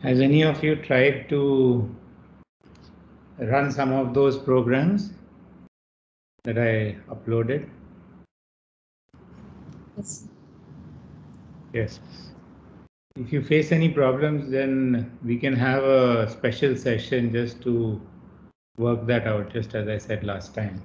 Has any of you tried to run some of those programs that I uploaded? Yes. Yes. If you face any problems, then we can have a special session just to work that out, just as I said last time.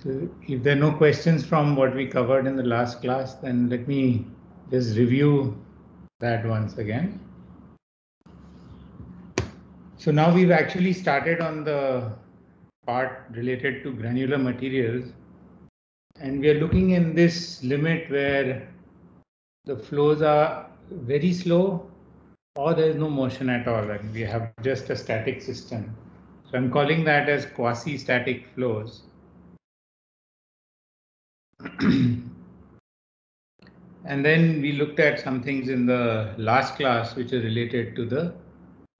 So if there are no questions from what we covered in the last class, then let me just review that once again. So now we've actually started on the part related to granular materials, and we are looking in this limit where the flows are very slow or there is no motion at all, and we have just a static system. So I'm calling that as quasi-static flows. And then we looked at some things in the last class which are related to the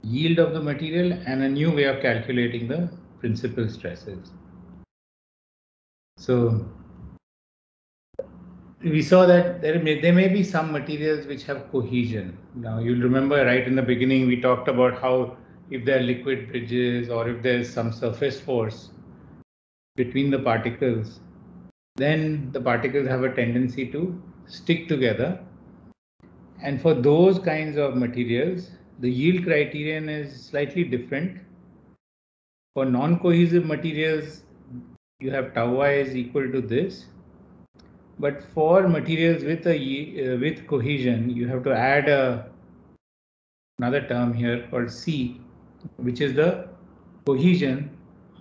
yield of the material and a new way of calculating the principal stresses. So we saw that there may be some materials which have cohesion. Now you'll remember right in the beginning we talked about how if there are liquid bridges or if there is some surface force between the particles, then the particles have a tendency to stick together. And for those kinds of materials, the yield criterion is slightly different. For non-cohesive materials, you have tau I is equal to this. But for materials with with cohesion, you have to add another term here called C, which is the cohesion.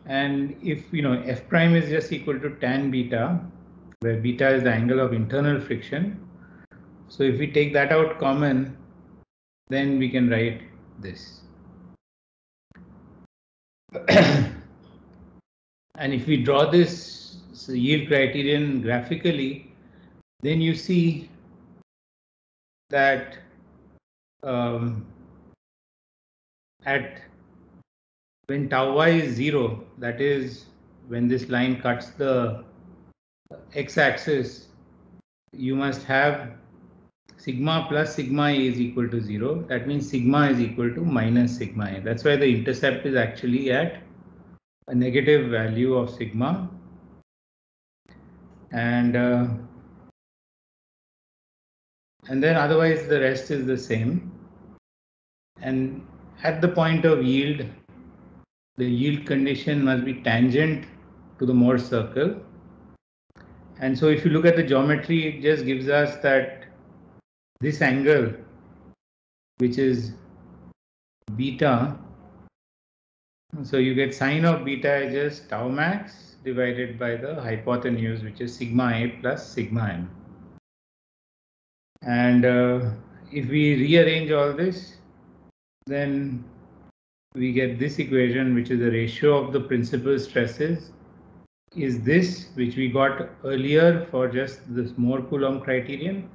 And if f prime is just equal to tan beta, where beta is the angle of internal friction. So if we take that out common, then we can write this. And if we draw this yield criterion graphically, then you see that at when tau I is 0, that is when this line cuts the x-axis, you must have sigma plus sigma A is equal to 0. That means sigma is equal to minus sigma A. That's why the intercept is actually at a negative value of sigma. And then otherwise the rest is the same. And at the point of yield, the yield condition must be tangent to the Morse circle. And so if you look at the geometry, it just gives us that this angle, which is beta, so you get sine of beta is just tau max divided by the hypotenuse, which is sigma A plus sigma M. And if we rearrange all this, then we get this equation, which is the ratio of the principal stresses is this, which we got earlier for just this Mohr Coulomb criterion,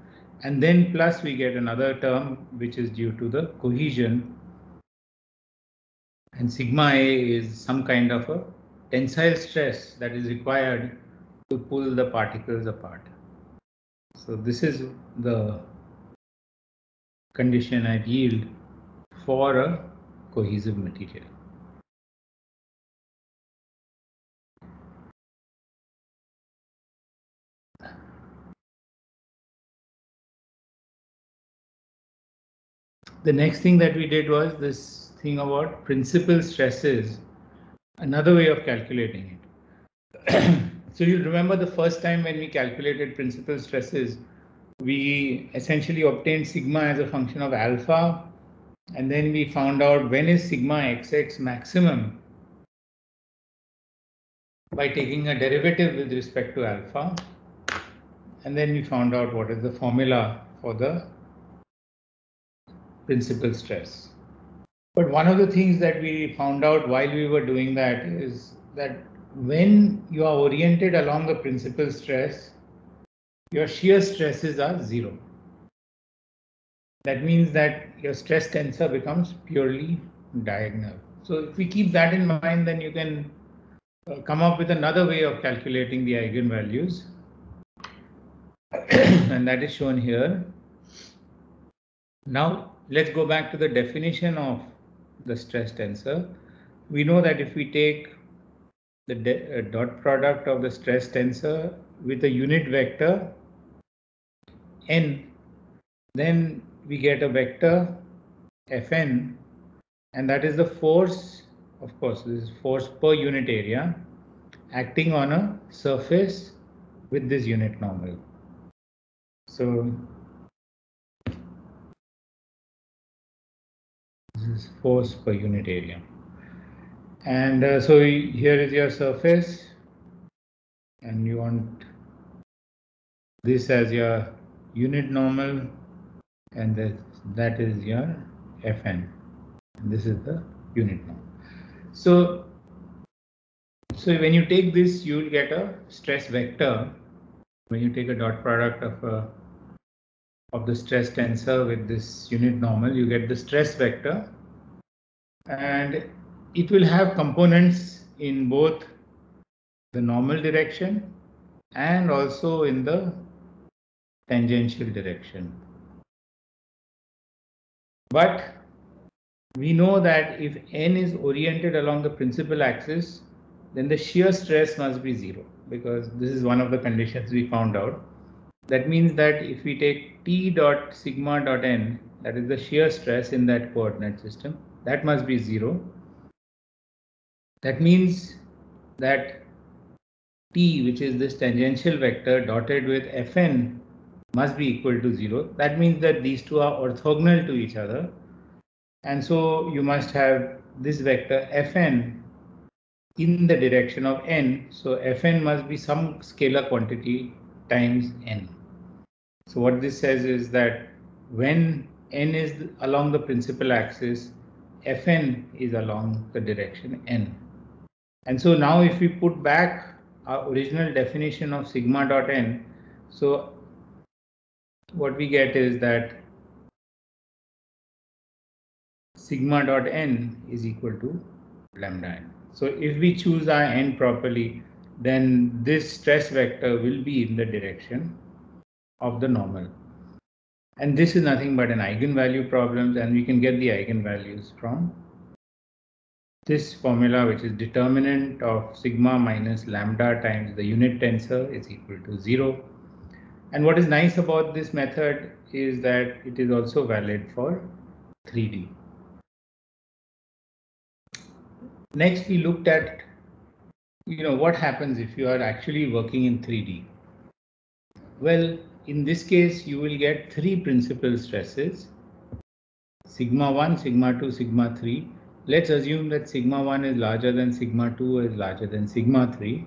and then plus we get another term which is due to the cohesion, and sigma A is some kind of a tensile stress that is required to pull the particles apart. So this is the condition at yield for a cohesive material. The next thing that we did was this thing about principal stresses, another way of calculating it. So you'll remember the first time when we calculated principal stresses, we essentially obtained sigma as a function of alpha, and then we found out when is sigma xx maximum by taking a derivative with respect to alpha, and then we found out what is the formula for the principal stress. But one of the things that we found out while we were doing that is that when you are oriented along the principal stress, your shear stresses are 0. That means that your stress tensor becomes purely diagonal. So if we keep that in mind, then you can come up with another way of calculating the eigenvalues. And that is shown here. Now let's go back to the definition of the stress tensor. We know that if we take the dot product of the stress tensor with a unit vector n, then we get a vector Fn, and that is the force, of course, this is force per unit area acting on a surface with this unit normal. So this is force per unit area. And so here is your surface, and you want this as your unit normal, and that is your Fn. And this is the unit normal. So when you take this, you will get a stress vector. When you take a dot product of the stress tensor with this unit normal, you get the stress vector, and it will have components in both the normal direction and also in the tangential direction. But we know that if n is oriented along the principal axis, then the shear stress must be 0, because this is one of the conditions we found out. That means that if we take T dot sigma dot n, that is the shear stress in that coordinate system, that must be 0. That means that T, which is this tangential vector dotted with Fn, must be equal to 0. That means that these two are orthogonal to each other. And so you must have this vector Fn in the direction of n. So Fn must be some scalar quantity times n. So what this says is that when n is along the principal axis, Fn is along the direction n. And so now if we put back our original definition of sigma dot n, so what we get is that sigma dot n is equal to lambda n. So if we choose our n properly, then this stress vector will be in the direction of the normal. And this is nothing but an eigenvalue problem, and we can get the eigenvalues from this formula, which is determinant of sigma minus lambda times the unit tensor is equal to 0. And what is nice about this method is that it is also valid for 3D. Next, we looked at what happens if you are actually working in 3D. Well, in this case, you will get three principal stresses: sigma 1, sigma 2, sigma 3. Let's assume that sigma 1 is larger than sigma 2 is larger than sigma 3.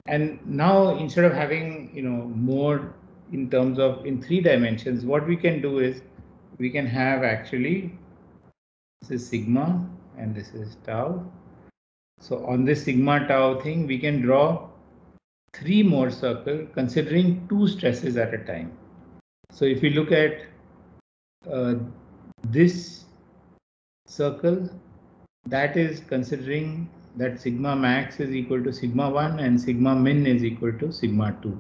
And now, instead of having more in terms of in 3 dimensions, what we can do is we can have actually, this is sigma and this is tau. So on this sigma tau thing, we can draw 3 more circles considering 2 stresses at a time. So if we look at this circle, that is considering that sigma max is equal to sigma 1 and sigma min is equal to sigma 2.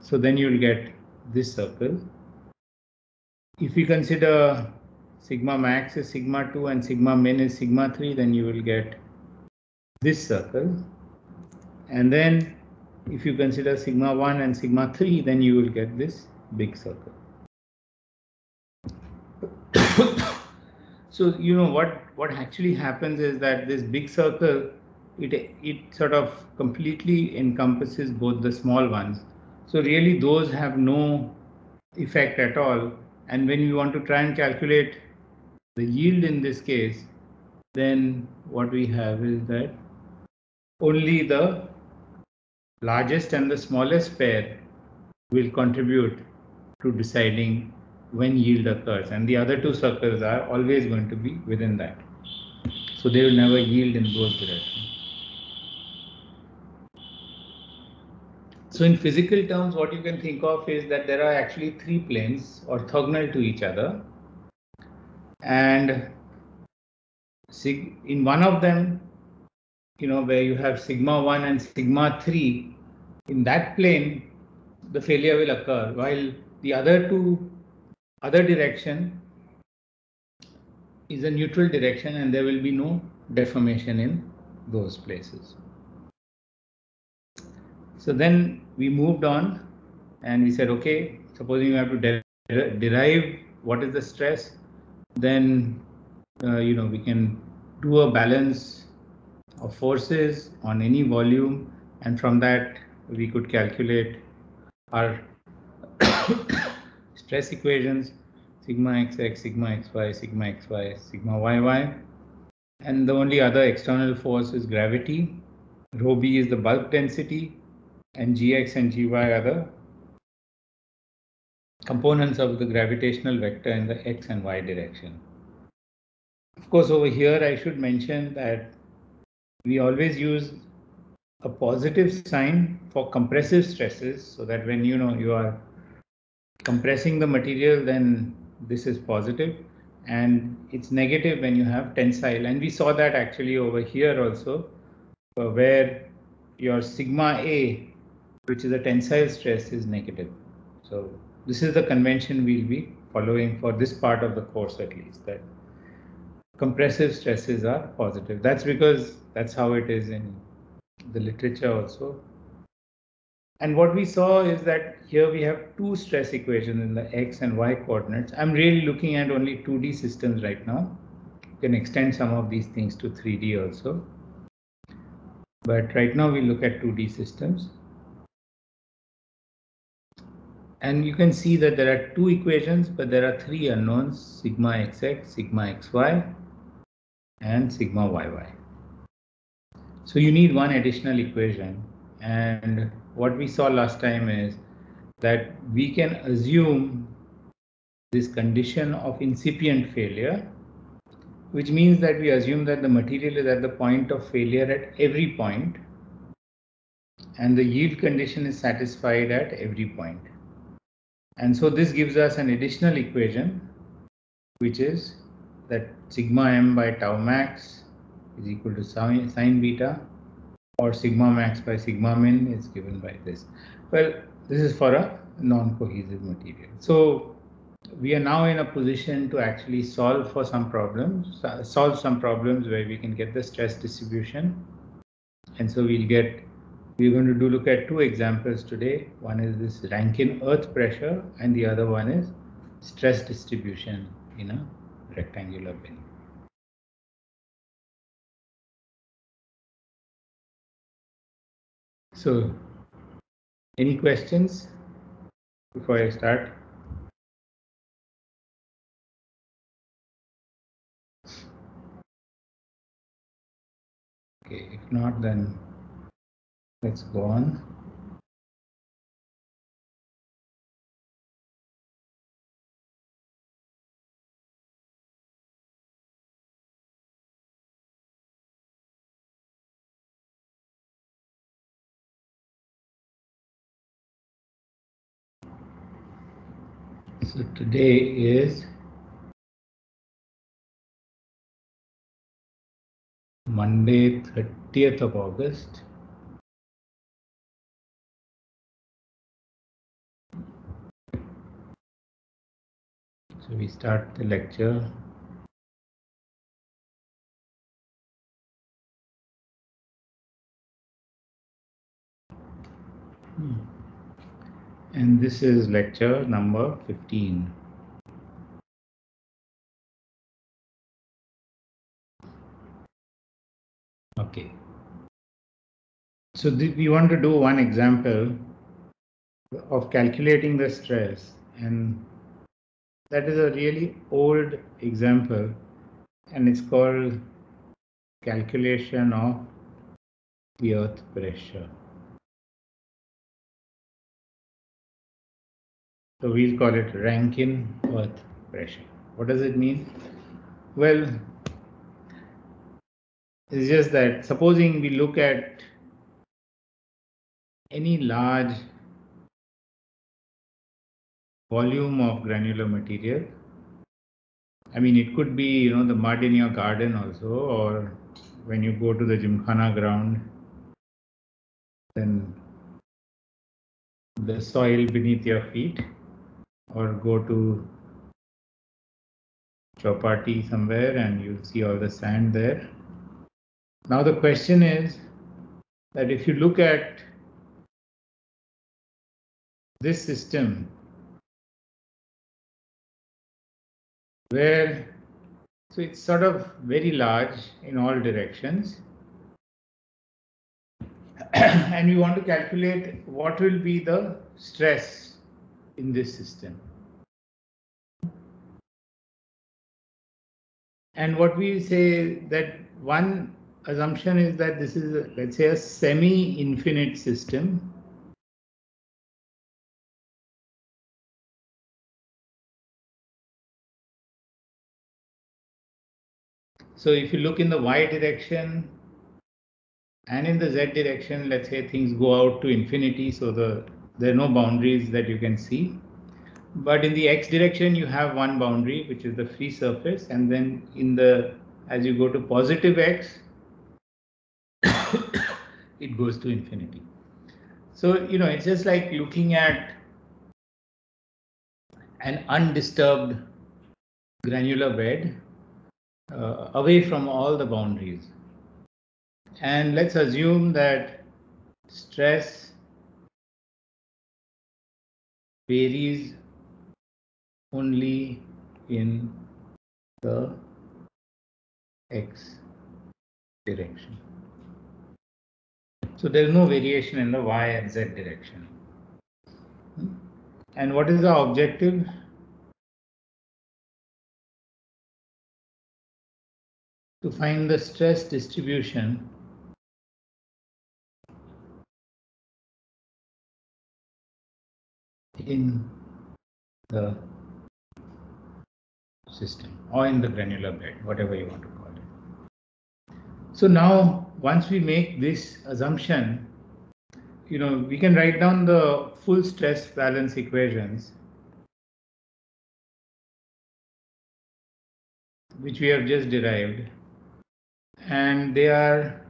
So then you will get this circle. If we consider sigma max is sigma 2 and sigma min is sigma 3, then you will get this circle. And then if you consider sigma 1 and sigma 3, then you will get this big circle. So what actually happens is that this big circle, it sort of completely encompasses both the small ones. So really those have no effect at all. And when you want to try and calculate the yield in this case, then what we have is that only the largest and the smallest pair will contribute to deciding when yield occurs, and the other two circles are always going to be within that. So they will never yield in both directions. So in physical terms, what you can think of is that there are actually 3 planes orthogonal to each other, and in one of them, where you have sigma 1 and sigma 3, in that plane the failure will occur, while the other direction, is a neutral direction and there will be no deformation in those places. So then we moved on and we said, okay, supposing you have to derive what is the stress, then we can do a balance of forces on any volume, and from that we could calculate our stress equations, sigma xx, sigma xy, sigma xy, sigma yy, and the only other external force is gravity. Rho b is the bulk density, and gx and gy are the components of the gravitational vector in the x and y direction. Of course, over here I should mention that we always use a positive sign for compressive stresses, so that when you are compressing the material, then this is positive, and it's negative when you have tensile. And we saw that actually over here also, where your sigma A, which is a tensile stress, is negative. So this is the convention we'll be following for this part of the course, at least, that compressive stresses are positive. That's because that's how it is in the literature also. And what we saw is that here we have two stress equations in the x and y coordinates. I'm really looking at only 2D systems right now. You can extend some of these things to 3D also. But right now we look at 2D systems. And you can see that there are two equations, but there are three unknowns: sigma xx, sigma xy, and sigma yy. So you need one additional equation. And what we saw last time is that we can assume this condition of incipient failure, which means that we assume that the material is at the point of failure at every point, and the yield condition is satisfied at every point. And so this gives us an additional equation, which is that sigma m by tau max is equal to sine beta, or sigma max by sigma min is given by this. Well, this is for a non-cohesive material. So we are now in a position to actually solve some problems where we can get the stress distribution. And so we're going to look at two examples today. One is this Rankine earth pressure, and the other one is stress distribution in a rectangular bin. So, any questions before I start? Okay, if not, then let's go on. So today is Monday, 30th of August. So we start the lecture. And this is lecture number 15. Okay. So we want to do one example of calculating the stress, and that is a really old example, and it's called calculation of the earth pressure. So we'll call it Rankine earth pressure. What does it mean? Well, it's just that supposing we look at any large volume of granular material. I mean, it could be, the mud in your garden also, or when you go to the gymkhana ground, then the soil beneath your feet, or go to chopati somewhere, and you'll see all the sand there. Now the question is that if you look at this system, where so it's sort of very large in all directions, and we want to calculate what will be the stress in this system. And what we say that one assumption is that this is, let's say, a semi-infinite system. So if you look in the y direction and in the z direction, let's say things go out to infinity, so there are no boundaries that you can see. But in the x direction, you have one boundary, which is the free surface, and then as you go to positive x, it goes to infinity. So it's just like looking at an undisturbed granular bed away from all the boundaries. And let's assume that stress varies only in the x direction. So there is no variation in the y and z direction. And what is the objective? To find the stress distribution in the system or in the granular bed, whatever you want to call it. So now, once we make this assumption, we can write down the full stress balance equations, which we have just derived, and they are,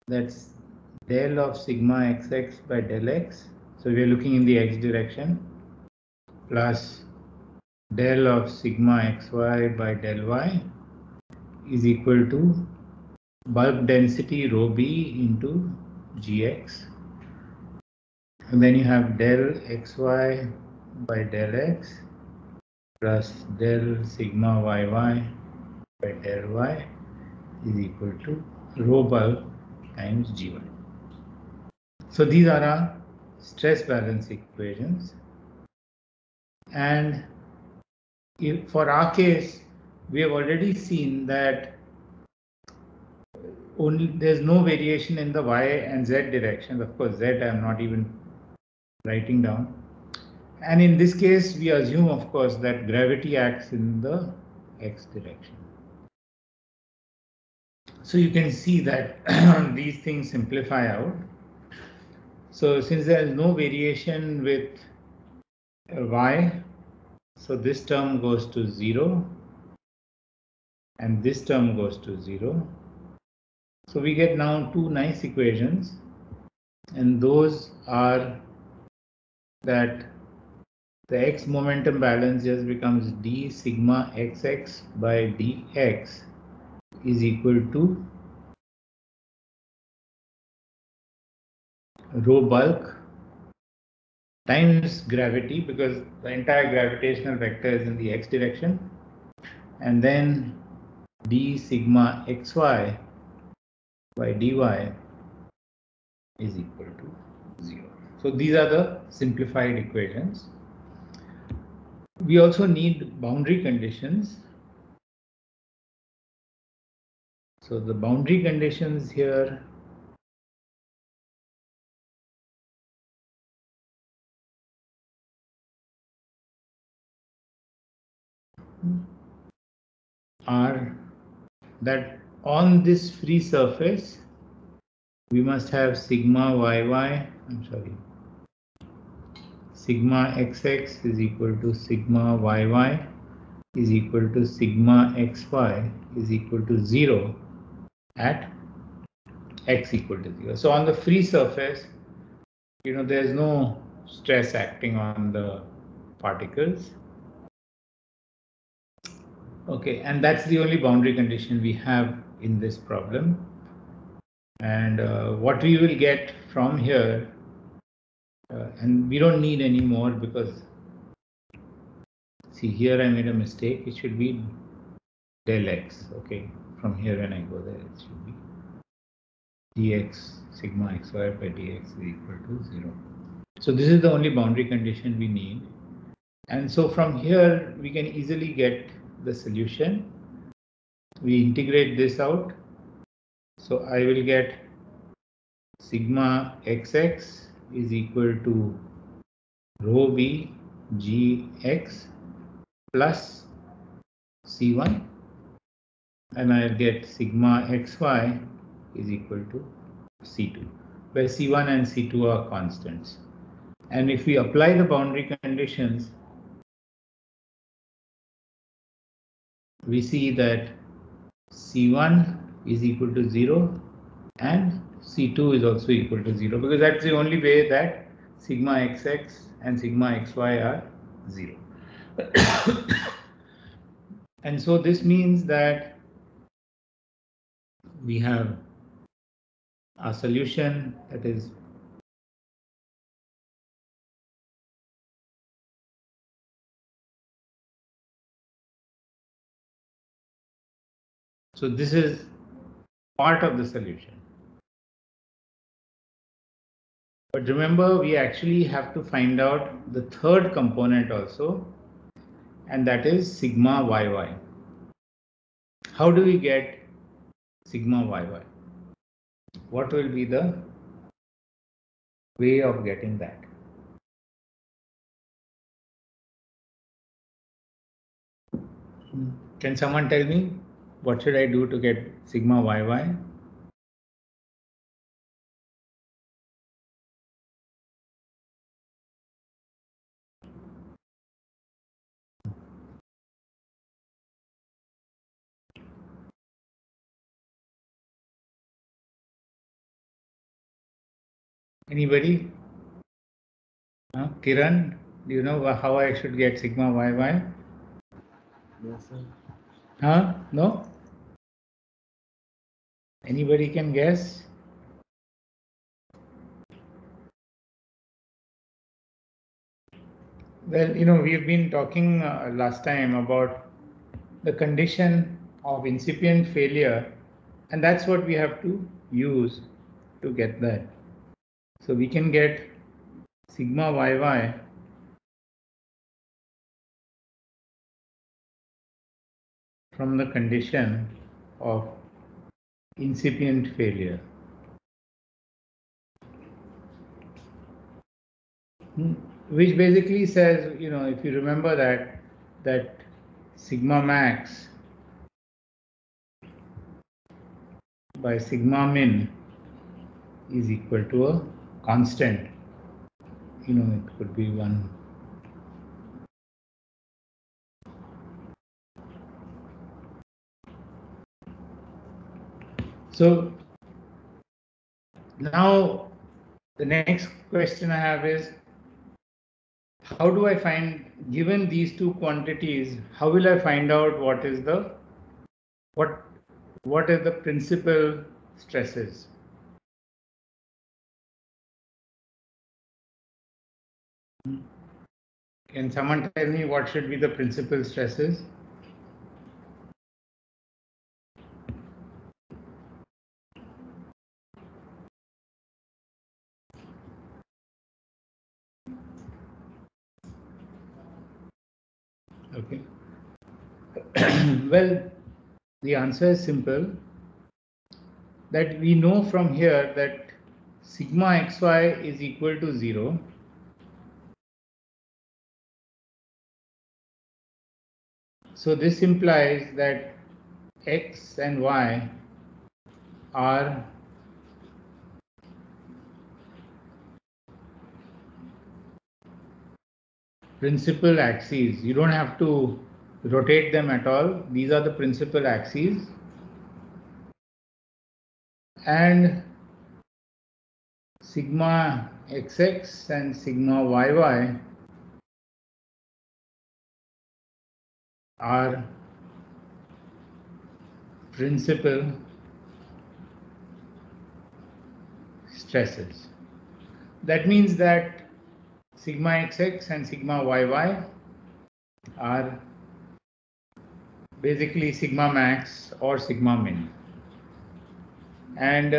that's del of sigma xx by del x. So we are looking in the x direction, plus del of sigma xy by del y is equal to bulk density rho b into gx. And then you have del xy by del x plus del sigma yy by del y is equal to rho bulk times gy. So these are our stress balance equations. And for our case, we have already seen that there's no variation in the y and z directions. Of course, z I'm not even writing down. And in this case, we assume, of course, that gravity acts in the x direction. So you can see that these things simplify out. So since there is no variation with y, so this term goes to 0 and this term goes to 0. So we get now two nice equations, and those are that the x momentum balance just becomes d sigma xx by dx is equal to rho bulk times gravity, because the entire gravitational vector is in the x direction, and then d sigma xy by dy is equal to 0. So these are the simplified equations. We also need boundary conditions. So the boundary conditions here are that on this free surface we must have sigma sigma xx is equal to sigma yy is equal to sigma xy is equal to 0 at x equal to 0. So on the free surface, there's no stress acting on the particles. Okay, and that's the only boundary condition we have in this problem. And what we will get from here, and we don't need any more because, see, here I made a mistake. It should be del x. Okay, from here when I go there, it should be dx sigma xy by dx is equal to 0. So this is the only boundary condition we need. And so from here, we can easily get the solution. We integrate this out. So I will get sigma xx is equal to rho b gx plus c1, and I'll get sigma xy is equal to c2, where c1 and c2 are constants. And if we apply the boundary conditions, we see that c1 is equal to 0 and c2 is also equal to 0, because that's the only way that sigma xx and sigma xy are 0. And so this means that we have a solution that is so this is part of the solution. But remember, we actually have to find out the third component also, and that is sigma yy. How do we get sigma yy? What will be the way of getting that? Can someone tell me what should I do to get sigma yy? Anybody? Kiran, do you know how I should get sigma yy? Yes, sir. No? Anybody can guess? Well, we've been talking last time about the condition of incipient failure, and that's what we have to use to get that. So we can get sigma yy from the condition of incipient failure. Which basically says, if you remember that sigma max by sigma min is equal to a constant. It could be 1. So now the next question I have is, how do I find, given these two quantities, how will I find out what is the principal stresses? Can someone tell me what should be the principal stresses? Okay. Well, the answer is simple, that we know from here that sigma xy is equal to 0. So this implies that x and y are principal axes. You don't have to rotate them at all. These are the principal axes. And sigma xx and sigma yy are principal stresses. That means that sigma xx and sigma yy are basically sigma max or sigma min. And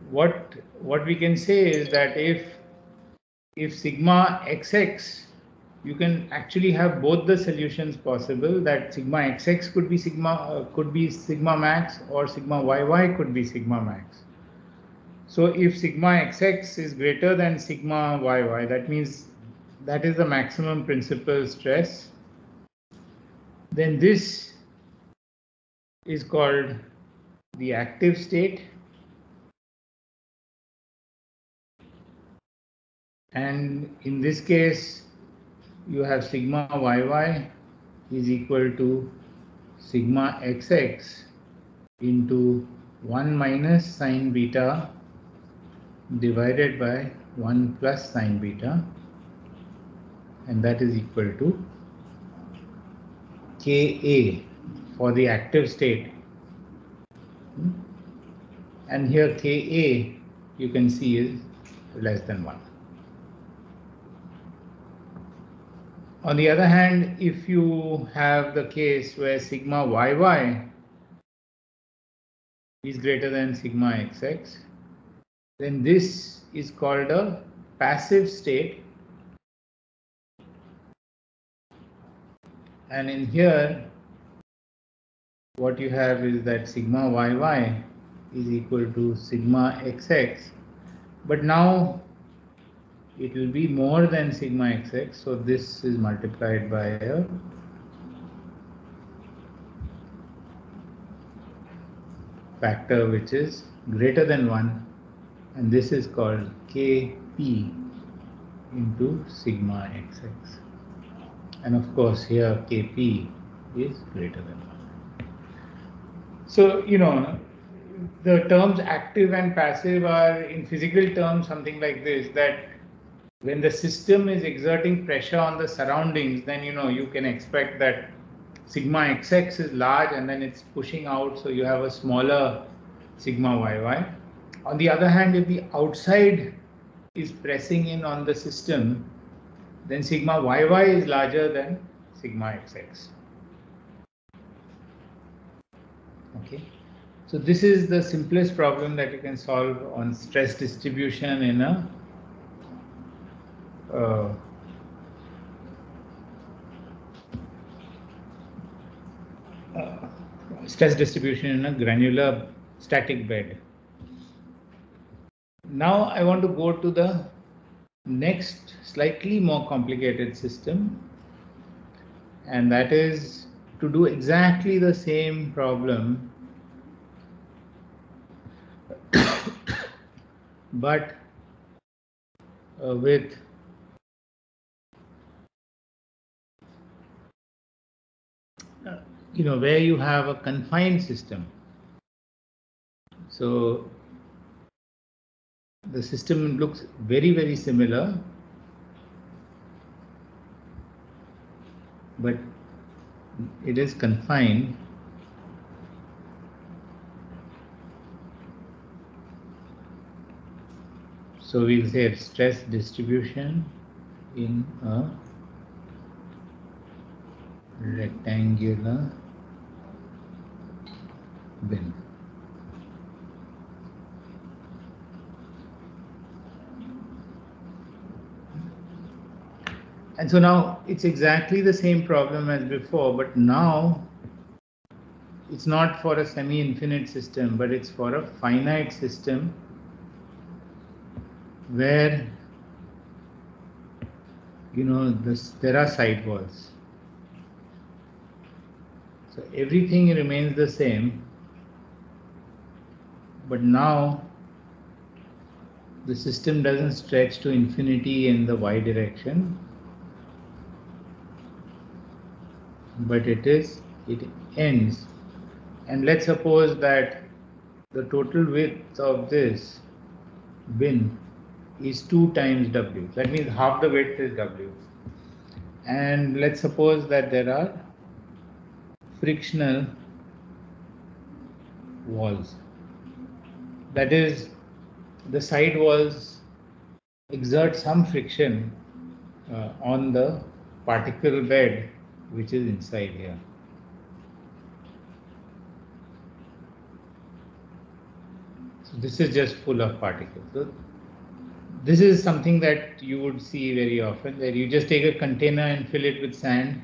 what we can say is that if sigma xx, you can actually have both the solutions possible. That sigma xx could be sigma max, or sigma yy could be sigma max. So if sigma xx is greater than sigma yy, that means that is the maximum principal stress. Then this is called the active state, and in this case you have sigma yy is equal to sigma xx into 1 minus sine beta divided by 1 plus sine beta, and that is equal to Ka for the active state. And here Ka, you can see, is less than 1. On the other hand, if you have the case where sigma yy is greater than sigma xx, then this is called a passive state. And in here, what you have is that sigma yy is equal to sigma xx, but now it will be more than sigma xx, so this is multiplied by a factor which is greater than 1, and this is called Kp into sigma xx. And of course here Kp is greater than 1. So, the terms active and passive are, in physical terms, something like this, that when the system is exerting pressure on the surroundings, then you can expect that sigma xx is large and then it's pushing out, so you have a smaller sigma yy. On the other hand, if the outside is pressing in on the system, then sigma yy is larger than sigma xx. Okay, so this is the simplest problem that you can solve on stress distribution in a granular static bed. Now I want to go to the next slightly more complicated system, and that is to do exactly the same problem but with where you have a confined system. So the system looks very, very similar, but it is confined. So we'll say stress distribution in a rectangular bin. And so now it's exactly the same problem as before, but now it's not for a semi-infinite system, but it's for a finite system where there are side walls. So everything remains the same, but now the system doesn't stretch to infinity in the y direction, but it ends. And let's suppose that the total width of this bin is 2 times w. That means half the width is w. And let's suppose that there are frictional walls. That is, the side walls exert some friction on the particle bed which is inside here. So this is just full of particles. So this is something that you would see very often, that you just take a container and fill it with sand.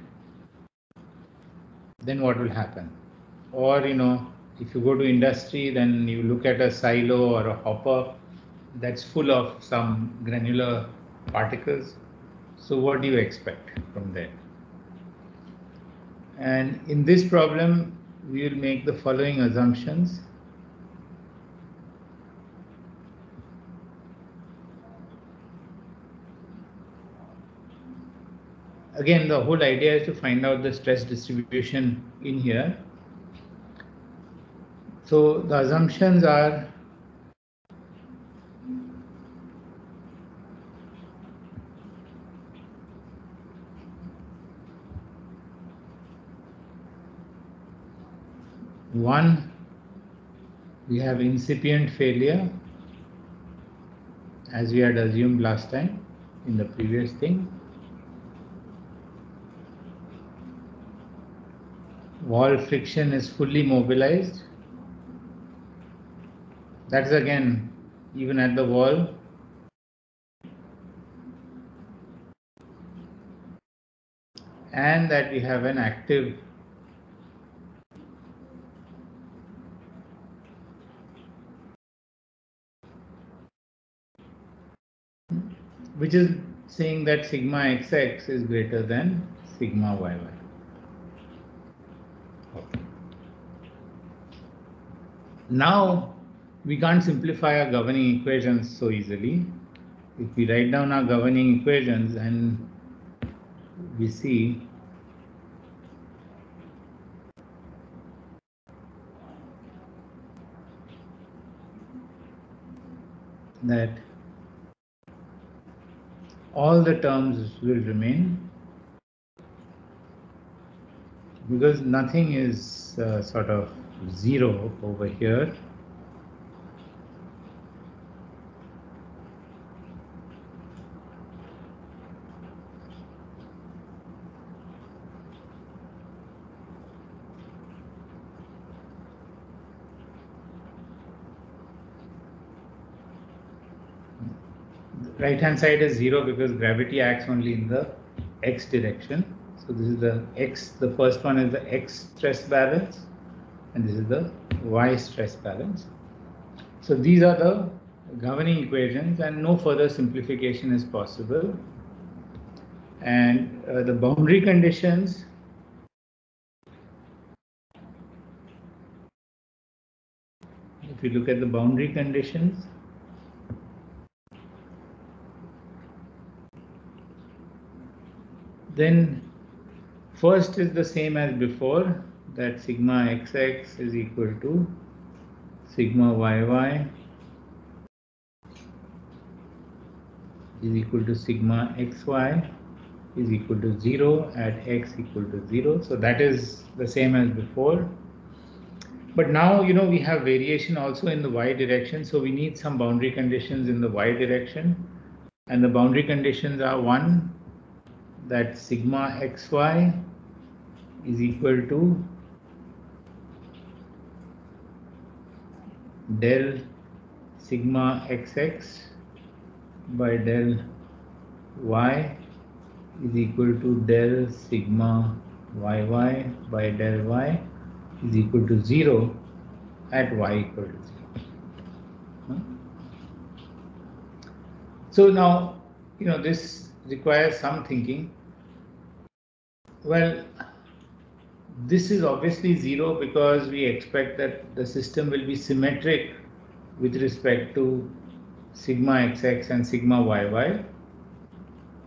Then what will happen? Or, if you go to industry, then you look at a silo or a hopper that's full of some granular particles. So what do you expect from there? And in this problem, we will make the following assumptions. Again, the whole idea is to find out the stress distribution in here. So the assumptions are one, we have incipient failure, as we had assumed last time in the previous thing. Wall friction is fully mobilized. That's again even at the wall. And that we have an active which is saying that sigma xx is greater than sigma yy. Okay. Now we can't simplify our governing equations so easily. If we write down our governing equations and we see that all the terms will remain because nothing is sort of zero over here. Right hand side is 0 because gravity acts only in the x direction. So this is the x, the first one is the x stress balance and this is the y stress balance. So these are the governing equations and no further simplification is possible. And the boundary conditions, if you look at the boundary conditions, then first is the same as before, that sigma xx is equal to sigma yy is equal to sigma xy is equal to 0 at x equal to 0. So that is the same as before. But now, we have variation also in the y direction. So we need some boundary conditions in the y direction. And the boundary conditions are one, that sigma xy is equal to del sigma xx by del y is equal to del sigma yy by del y is equal to 0 at y equal to 0. So now, this requires some thinking. Well, this is obviously 0 because we expect that the system will be symmetric with respect to sigma xx and sigma yy.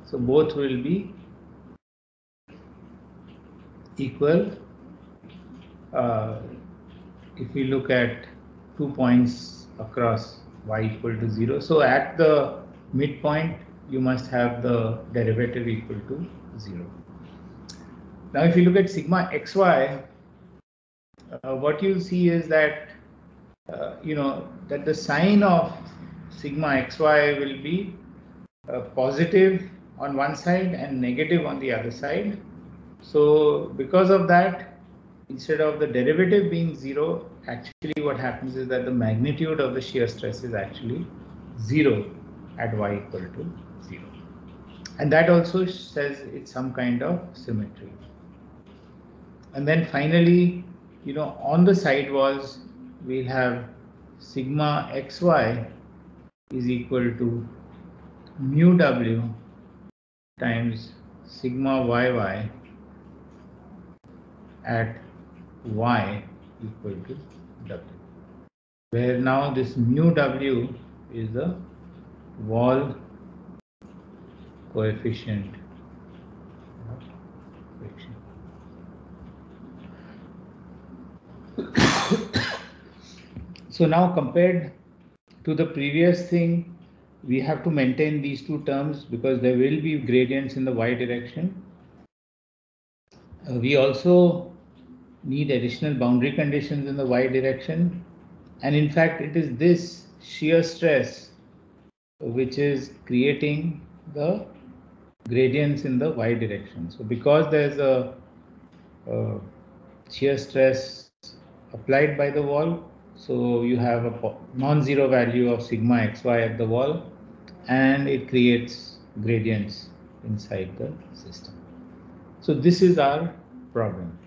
So both will be equal if we look at 2 points across y equal to 0. So at the midpoint, you must have the derivative equal to 0. Now, if you look at sigma xy, what you'll see is that that the sign of sigma xy will be positive on one side and negative on the other side. So because of that, instead of the derivative being 0, actually what happens is that the magnitude of the shear stress is actually 0 at y equal to 0. And that also says it's some kind of symmetry. And then finally, on the side walls, we'll have sigma xy is equal to mu w times sigma yy at y equal to w, where now this mu w is the wall coefficient of friction. So now compared to the previous thing, we have to maintain these two terms because there will be gradients in the y direction. We also need additional boundary conditions in the y direction, and in fact it is this shear stress which is creating the gradients in the y direction. So because there's a shear stress applied by the wall, so you have a non-zero value of sigma xy at the wall, and it creates gradients inside the system. So this is our problem.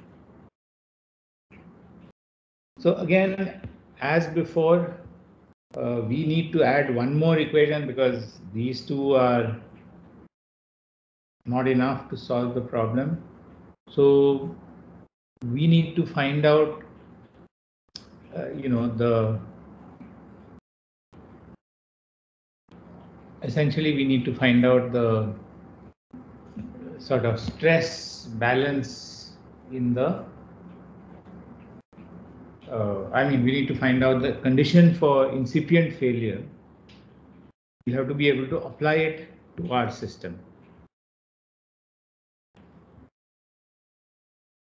So again, as before, we need to add one more equation because these two are not enough to solve the problem. So we need to find out, essentially we need to find out the sort of stress balance in the we need to find out the condition for incipient failure. We have to be able to apply it to our system.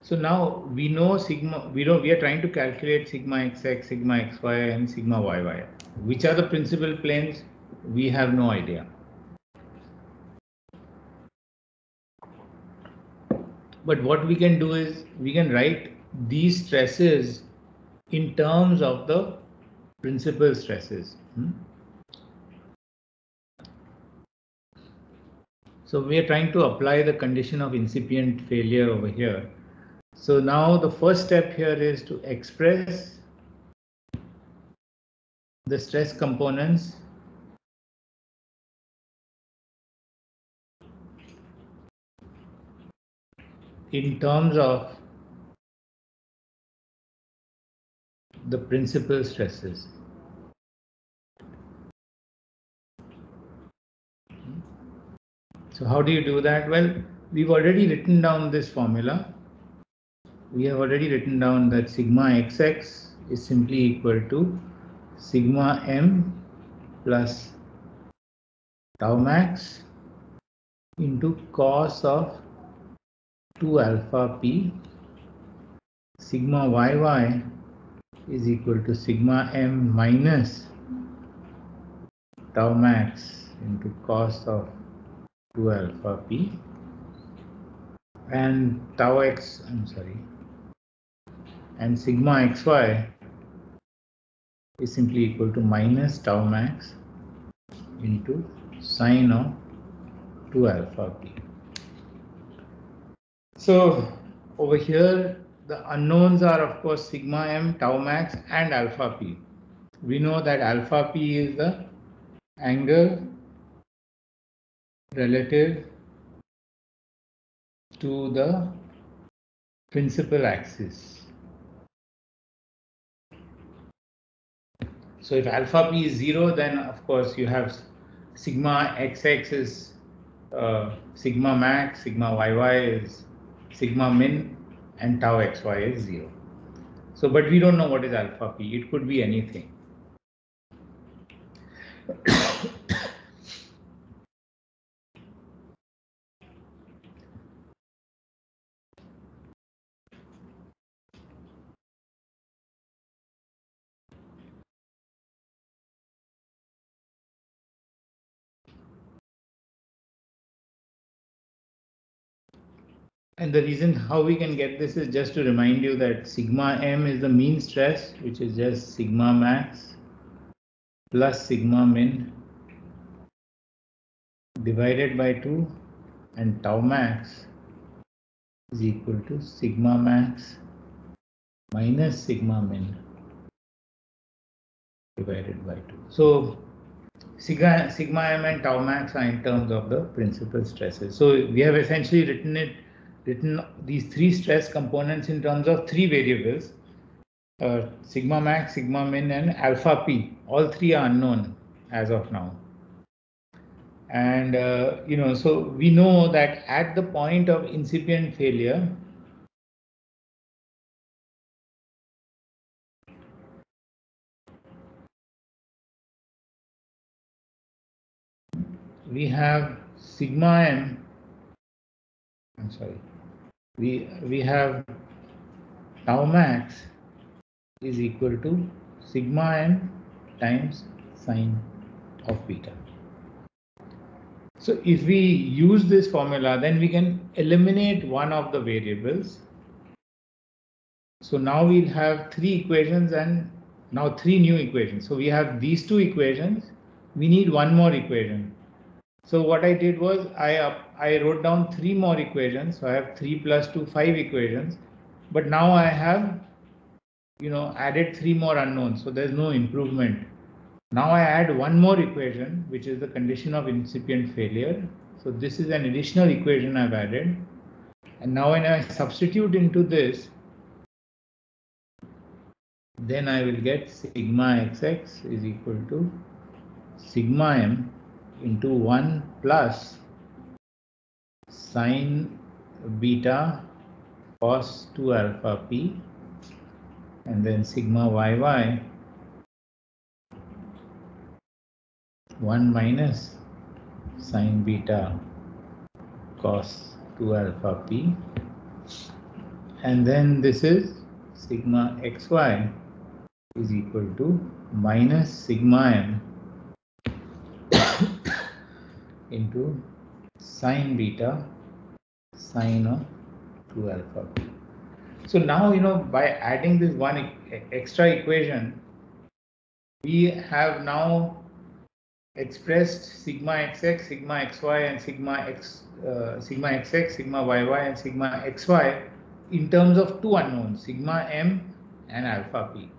So now we know sigma, we are trying to calculate sigma xx, sigma xy, and sigma yy. Which are the principal planes? We have no idea. But what we can do is we can write these stresses in terms of the principal stresses. So we are trying to apply the condition of incipient failure over here. So now the first step here is to express the stress components in terms of the principal stresses. So how do you do that? Well, we've already written down this formula. We have already written down that sigma xx is simply equal to sigma m plus tau max into cos of 2 alpha p. Sigma yy is equal to sigma m minus tau max into cos of 2 alpha p, and and sigma xy is simply equal to minus tau max into sine of 2 alpha p. So over here the unknowns are of course sigma m, tau max, and alpha p. We know that alpha p is the angle relative to the principal axis. So if alpha p is 0, then of course you have sigma xx is sigma max, sigma yy is sigma min, and tau xy is 0. So, but we don't know what is alpha p. It could be anything. And the reason how we can get this is just to remind you that sigma m is the mean stress, which is just sigma max plus sigma min divided by 2, and tau max is equal to sigma max minus sigma min divided by 2. So sigma m and tau max are in terms of the principal stresses. So we have essentially written these three stress components in terms of three variables, sigma max, sigma min, and alpha p. All three are unknown as of now. And so we know that at the point of incipient failure, we have sigma m. I'm sorry. We have tau max is equal to sigma m times sine of beta. So if we use this formula, then we can eliminate one of the variables. So now we'll have three equations and now three new equations. So we have these two equations. We need one more equation. So what I did was I wrote down three more equations. So I have 3 plus 2, 5 equations. But now I have added three more unknowns. So there's no improvement. Now I add one more equation, which is the condition of incipient failure. So this is an additional equation I've added. And now when I substitute into this, then I will get sigma xx is equal to sigma m into 1 plus sine beta cos 2 alpha p, and then sigma yy 1 minus sine beta cos 2 alpha p, and then this is sigma xy is equal to minus sigma m into sine beta sine of 2 alpha p. So now, by adding this one extra equation, we have now expressed sigma xx, sigma xy, and sigma xx, sigma yy, and sigma xy in terms of two unknowns, sigma m and alpha p.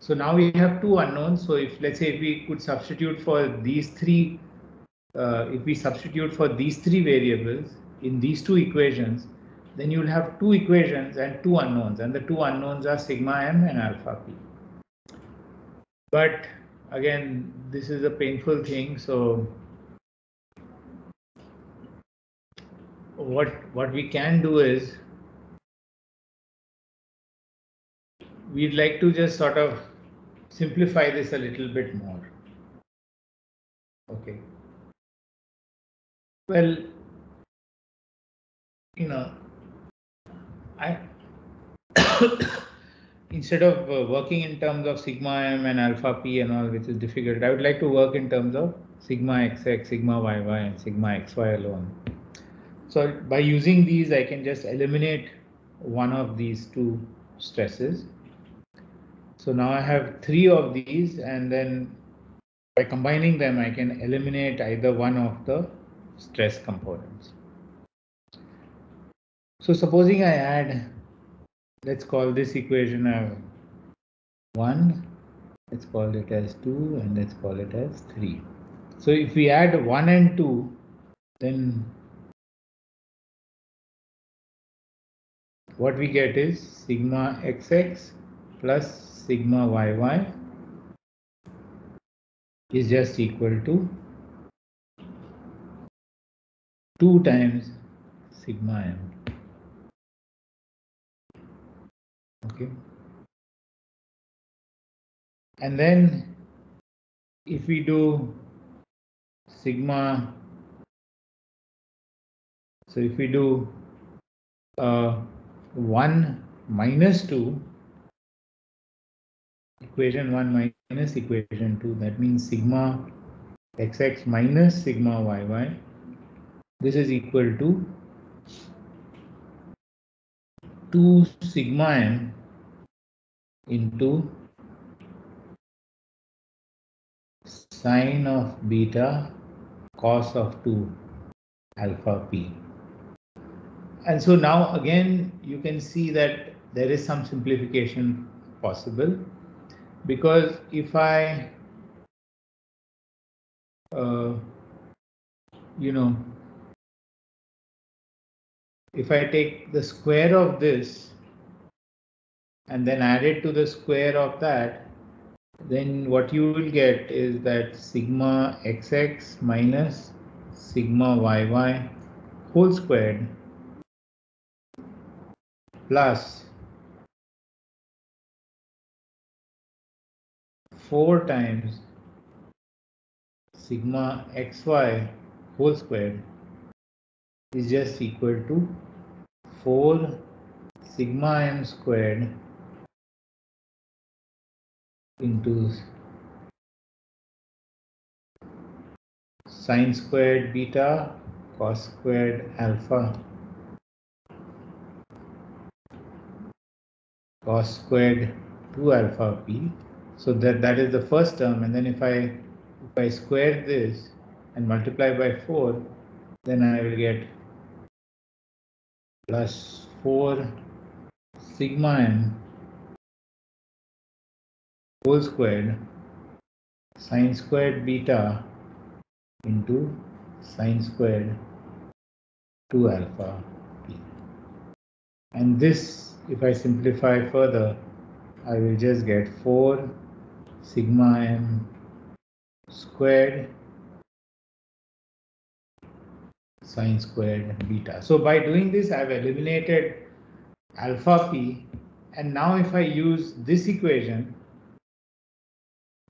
So now we have two unknowns. So if let's say if we could substitute for these three, if we substitute for these three variables in these two equations, then you'll have two equations and two unknowns, and the two unknowns are sigma m and alpha p. But again, this is a painful thing. So what we can do is we'd like to just sort of simplify this a little bit more. Okay. Well, I instead of working in terms of sigma m and alpha p and all, which is difficult, I would like to work in terms of sigma xx, sigma yy, and sigma xy alone. So by using these, I can just eliminate one of these two stresses. So now I have three of these, and then by combining them, I can eliminate either one of the stress components. So supposing I add, let's call this equation 1, let's call it as 2, and let's call it as 3. So if we add 1 and 2, then what we get is sigma xx plus sigma yy is just equal to 2 times sigma m. Okay. And then if we do sigma, so if we do 1 minus 2, equation 1 minus equation 2, that means sigma xx minus sigma yy, this is equal to 2 sigma m into sine of beta cos of 2 alpha p. And so now again you can see that there is some simplification possible, because if I if I take the square of this and then add it to the square of that, then what you will get is that sigma xx minus sigma yy whole squared plus 4 times sigma xy whole squared is just equal to 4 sigma m squared into sine squared beta cos squared alpha cos squared 2 alpha p. So that is the first term, and then if I square this and multiply by 4, then I will get plus 4 sigma m whole squared sine squared beta into sine squared 2 alpha p. And this, if I simplify further, I will just get 4 sigma m squared sine squared beta. So by doing this, I've eliminated alpha p, and now if I use this equation,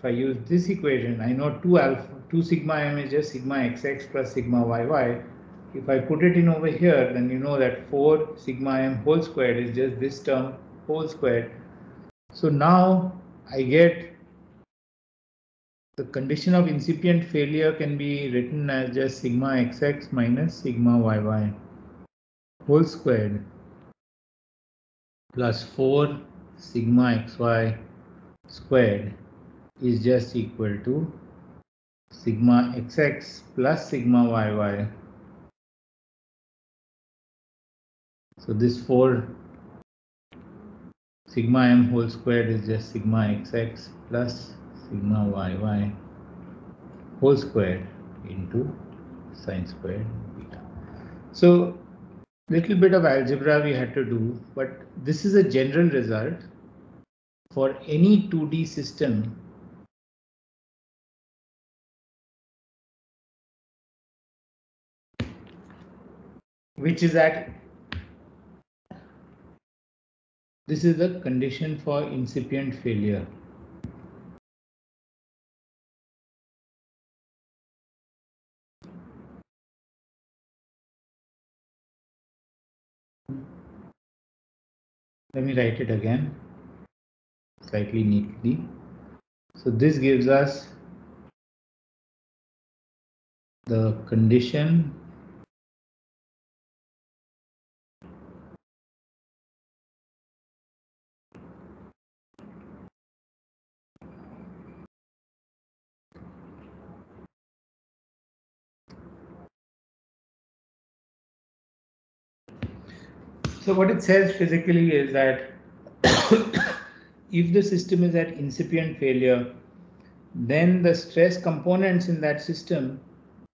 I know 2 sigma m is just sigma xx plus sigma yy. If I put it in over here, then you know that 4 sigma m whole squared is just this term whole squared. So now I get the condition of incipient failure can be written as just sigma xx minus sigma yy whole squared plus 4 sigma xy squared is just equal to sigma xx plus sigma yy. So this 4 sigma m whole squared is just sigma xx plus sigma yy whole squared into sine squared beta. So little bit of algebra we had to do, but this is a general result for any 2D system which is at, this is the condition for incipient failure. Let me write it again slightly neatly. So this gives us the condition so what it says physically is that if the system is at incipient failure, then the stress components in that system,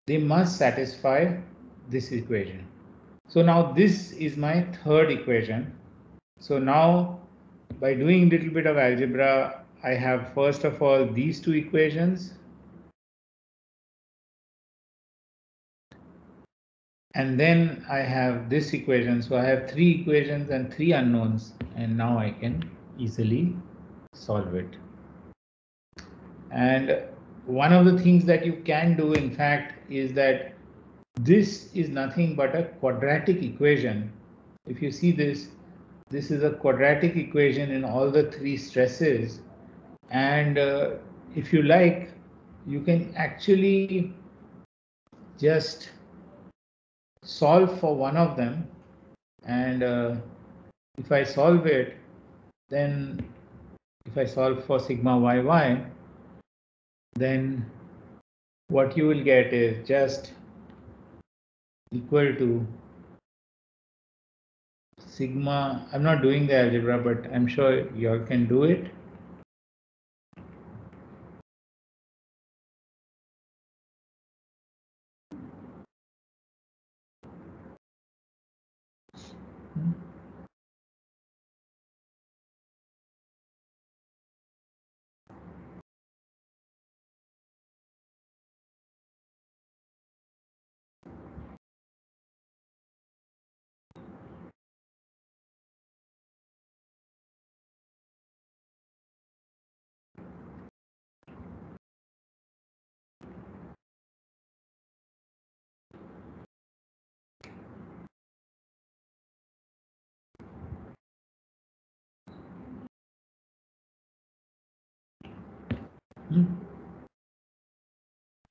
they must satisfy this equation. So now this is my third equation. So now by doing a little bit of algebra, I have first of all these two equations, and then I have this equation. So I have 3 equations and 3 unknowns, and now I can easily solve it. And one of the things that you can do, in fact, is that this is nothing but a quadratic equation. If you see this, this is a quadratic equation in all the 3 stresses. And if you like, you can actually just solve for one of them, and if I solve it, then if I solve for sigma yy, then what you will get is just equal to sigma. I'm not doing the algebra, but I'm sure you all can do it.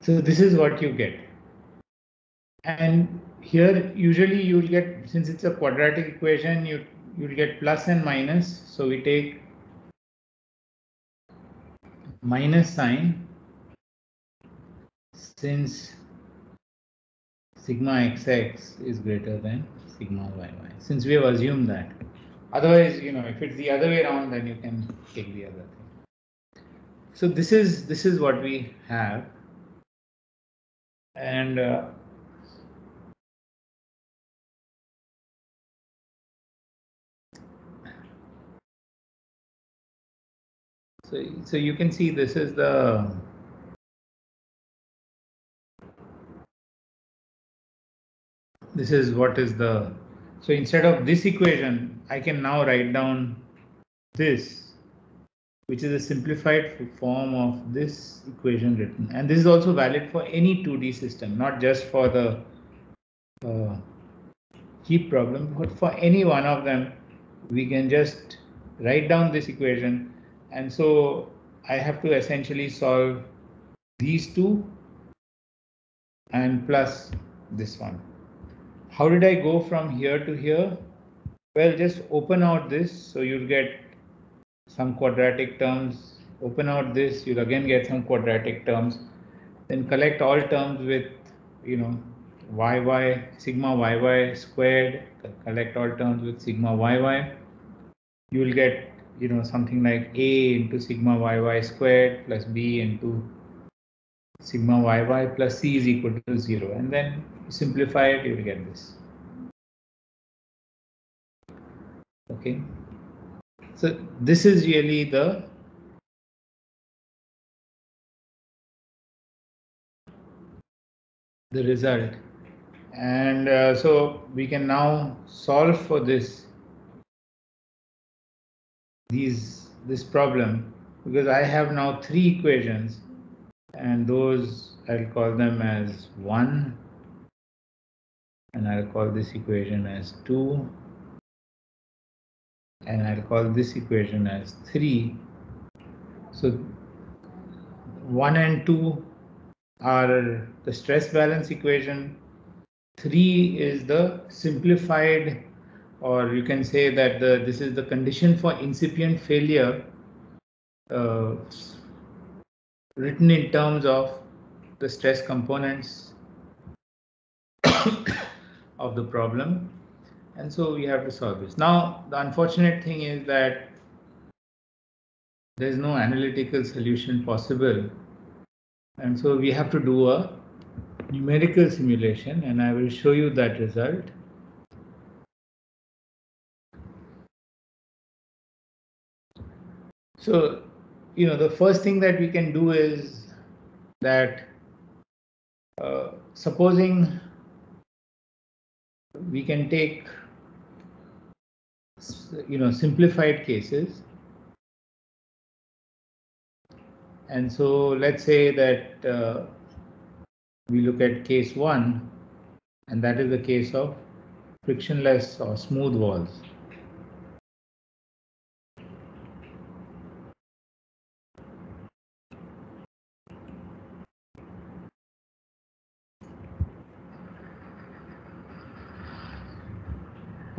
So this is what you get. And here usually you will get, since it's a quadratic equation, you'll get plus and minus. So we take minus sign since sigma xx is greater than sigma yy, since we have assumed that. Otherwise, if it's the other way around, then you can take the other thing. So this is what we have. And so you can see this is what is the, so instead of this equation, I can now write down this, which is a simplified form of this equation written. And this is also valid for any 2D system, not just for the heap problem, but for any one of them, we can just write down this equation. And so I have to essentially solve these two and plus this one. How did I go from here to here? Well, just open out this, so you'll get some quadratic terms. Open out this, you'll again get some quadratic terms. Then collect all terms with, yy, sigma yy squared. Collect all terms with sigma yy. You will get, something like a into sigma yy squared plus b into sigma yy plus c is equal to 0. And then you simplify it, you will get this. Okay. So this is really the result. And so we can now solve for this problem, because I have now 3 equations, and those I'll call them as 1, and I'll call this equation as 2, and I'll call this equation as 3. So 1 and 2 are the stress balance equation. 3 is the simplified, or you can say that this is the condition for incipient failure, written in terms of the stress components of the problem. And so we have to solve this. Now, the unfortunate thing is that there is no analytical solution possible. And so we have to do a numerical simulation, and I will show you that result. So, the first thing that we can do is that supposing we can take, simplified cases. And so let's say that we look at case 1, and that is the case of frictionless or smooth walls.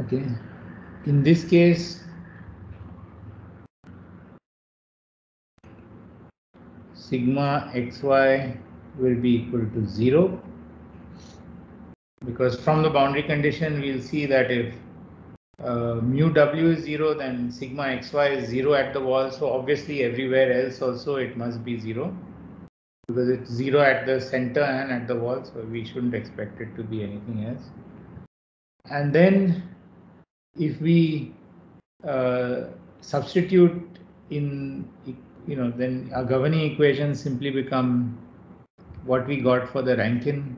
Okay. In this case, sigma xy will be equal to 0, because from the boundary condition we'll see that if mu w is 0, then sigma xy is 0 at the wall, so obviously everywhere else also it must be 0, because it's 0 at the center and at the wall, so we shouldn't expect it to be anything else. And then if we substitute in, then our governing equations simply become what we got for the Rankine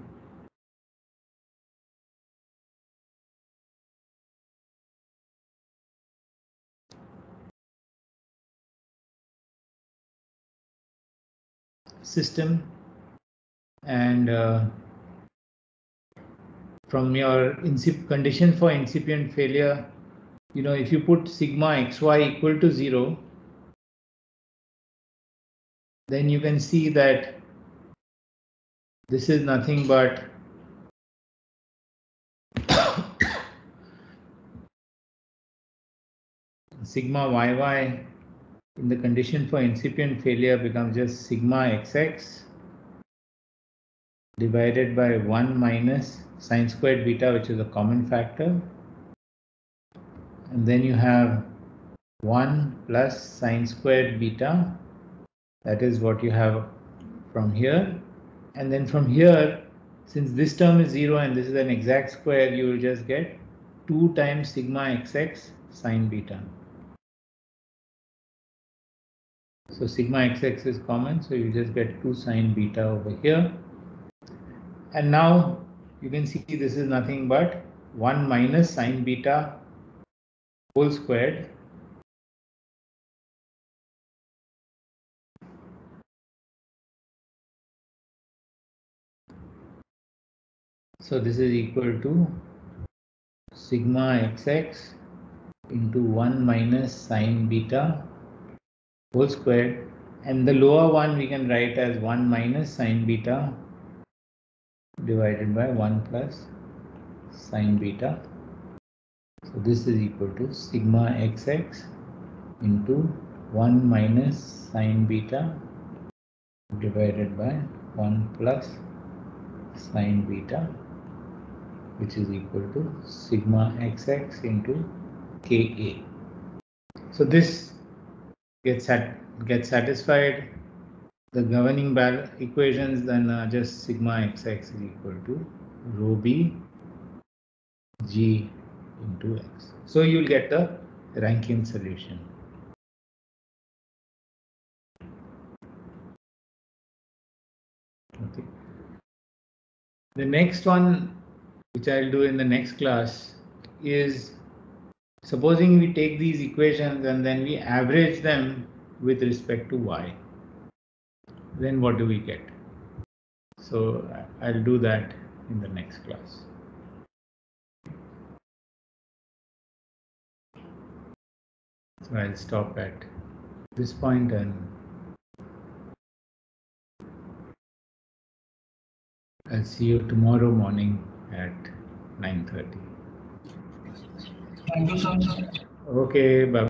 system. And from your condition for incipient failure, if you put sigma xy equal to 0, then you can see that this is nothing but sigma yy in the condition for incipient failure becomes just sigma xx divided by 1 minus sine squared beta, which is a common factor. And then you have 1 plus sine squared beta. That is what you have from here. And then from here, since this term is 0 and this is an exact square, you will just get 2 times sigma xx sine beta. So sigma xx is common, so you just get 2 sine beta over here. And now you can see this is nothing but 1 minus sine beta whole squared. So this is equal to sigma xx into 1 minus sine beta whole squared, and the lower one we can write as 1 minus sine beta divided by 1 plus sine beta. So this is equal to sigma xx into 1 minus sine beta divided by 1 plus sine beta, which is equal to sigma xx into Ka. So this gets satisfied the governing equations, then just sigma xx is equal to rho b g into x. So you'll get the Rankine solution. Okay. The next one, which I'll do in the next class, is supposing we take these equations and then we average them with respect to y. Then what do we get? So I'll do that in the next class. So I'll stop at this point and I'll see you tomorrow morning at 9:30. Thank you, sir. Okay, bye.